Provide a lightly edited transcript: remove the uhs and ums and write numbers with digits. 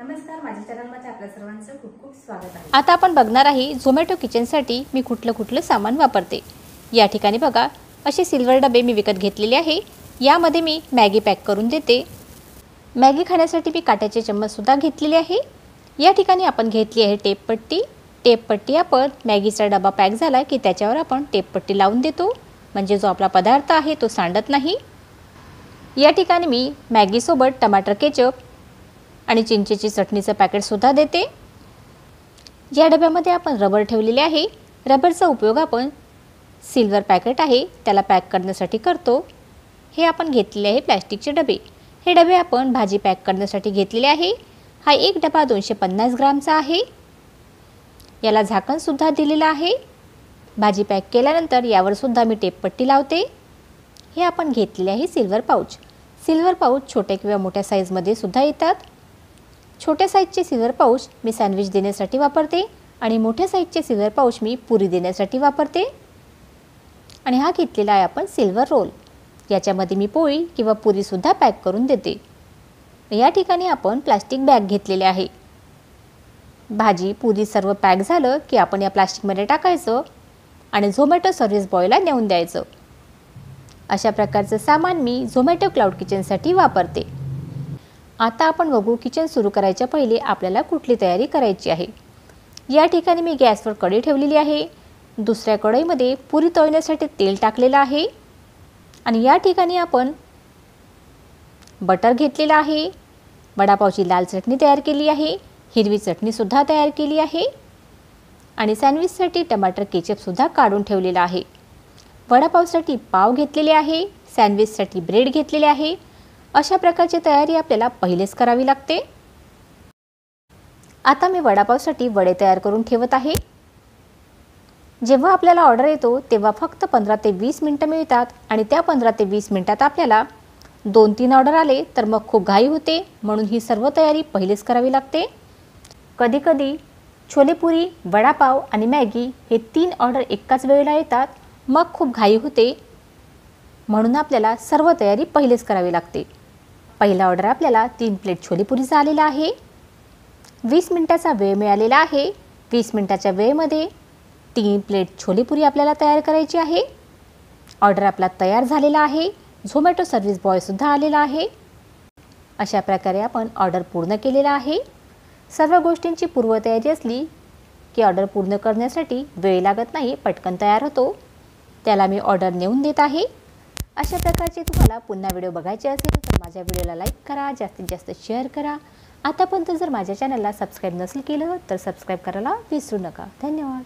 नमस्कार, माझ्या चॅनलमध्ये आपल्या सर्वांचं खूप खूप स्वागत आहे। आता आपण बघणार आहे झोमॅटो किचनसाठी मी कुठलं सामान वापरते। या ठिकाणी बघा असे सिल्वर डबे मी विकत घेतलेले आहे। यामध्ये मी मॅगी पॅक करून देते। मॅगी खाण्यासाठी मी काट्याचे चम्मच सुद्धा घेतलेले आहे। या ठिकाणी आपण घेतली आहे टेप पट्टी। टेप पट्टी आपण मॅगीचा डबा पॅक झाला की त्याच्यावर आपण टेप पट्टी लावून देतो, म्हणजे जो आपला पदार्थ आहे तो सांडत नाही। या ठिकाणी मी मॅगी सोबत टमाटर केचप आणि चिंचेची चटणीचं पॅकेट सुद्धा देते। या डब्यामध्ये आपण रबर ठेवलेले आहे। रबरचा उपयोग आपण सिल्वर पॅकेट आहे त्याला पॅक करण्यासाठी करतो। हे आपण घेतलेले आहे प्लास्टिकचे डबे। हे डबे आपण भाजी पॅक करण्यासाठी घेतलेले आहे। हा एक डबा 250 ग्रामचा आहे। याला झाकण सुद्धा दिलेलं आहे। भाजी पॅक केल्यानंतर यावर सुद्धा मी टेप पट्टी लावते। हे आपण घेतलेले आहे सिल्वर पाउच। सिल्वर पाउच छोट्या किंवा मोठ्या साईजमध्ये सुद्धा येतात। छोट्या साईजचे सिल्वर पाउच मी सँडविच देण्यासाठी वापरते आणि मोठ्या साईजचे सिल्वर पाउच मी पुरी देण्यासाठी वापरते। आणि हा घेतलेला आहे आपण सिल्वर रोल। याच्यामध्ये मी पोळी किंवा पुरी सुद्धा पॅक करून देते। या ठिकाणी आपण प्लास्टिक बॅग घेतलेले आहे। भाजी पुरी सर्व पॅक झालं की आपण या प्लास्टिकमध्ये टाकायचं आणि झोमॅटो सर्व्हिस बॉयला नेऊन द्यायचं। अशा प्रकारचं सामान मी झोमॅटो क्लाउड किचनसाठी वापरते। आता आपण बघू किचन सुरू करायच्या पहिले आपल्याला कुठली तयारी करायची आहे। या ठिकाणी मी गॅसवर कढई ठेवलेली आहे। दुसऱ्या कढईमध्ये पुरी तळण्यासाठी तेल टाकलेलं आहे आणि या ठिकाणी आपण बटर घेतलेलं आहे। वडापावची लाल चटणी तयार केली आहे। हिरवी चटणी सुद्धा तयार केली आहे आणि सँडविचसाठी टमाटर केचप सुद्धा काढून ठेवलेला आहे। वडापावसाठी पाव घेतलेले आहे। सँडविचसाठी ब्रेड घेतलेले आहे। अशा प्रकारची तयारी आपल्याला पहिलेच करावी लागते। आता मी वडापावसाठी वडे तयार करून ठेवत आहे। जेव्हा आपल्याला ऑर्डर येतो तेव्हा फक्त 15 ते 20 मिनिटं मिळतात आणि त्या 15 ते 20 मिनिटात आपल्याला 2-3 ऑर्डर आले तर मग खूप घाई होते, म्हणून ही सर्व तयारी पहिलेच करावी लागते। कधीकधी छोलेपुरी, वडापाव आणि मॅगी हे 3 ऑर्डर एकाच वेळेला येतात, मग खूप घाई होते, म्हणून आपल्याला सर्व तयारी पहिलेच करावी लागते। पहिला ऑर्डर आपल्याला 3 प्लेट छोलेपुरीचा आलेला आहे। 20 मिनिटाचा वेळ मिळालेला आहे। 20 मिनिटाच्या वेळेमध्ये 3 प्लेट छोलेपुरी आपल्याला तयार करायची आहे। ऑर्डर आपला तयार झालेला आहे। झोमॅटो सर्व्हिस बॉय सुद्धा आलेला आहे। अशा प्रकारे आपण ऑर्डर पूर्ण केलेला आहे। सर्व गोष्टींची पूर्वतयारी असली की ऑर्डर पूर्ण करण्यासाठी वेळ लागत नाही, पटकन तयार होतो। त्याला मी ऑर्डर नेऊन देत आहे। अशा प्रकारचे तुम्हाला पुन्हा व्हिडिओ बघायचे असेल तर माझ्या व्हिडिओला लाईक करा, जास्तीत जास्त शेअर करा। आतापर्यंत जर माझ्या चॅनलला सबस्क्राईब नसेल केलं तर सबस्क्राईब करायला विसरू नका। धन्यवाद।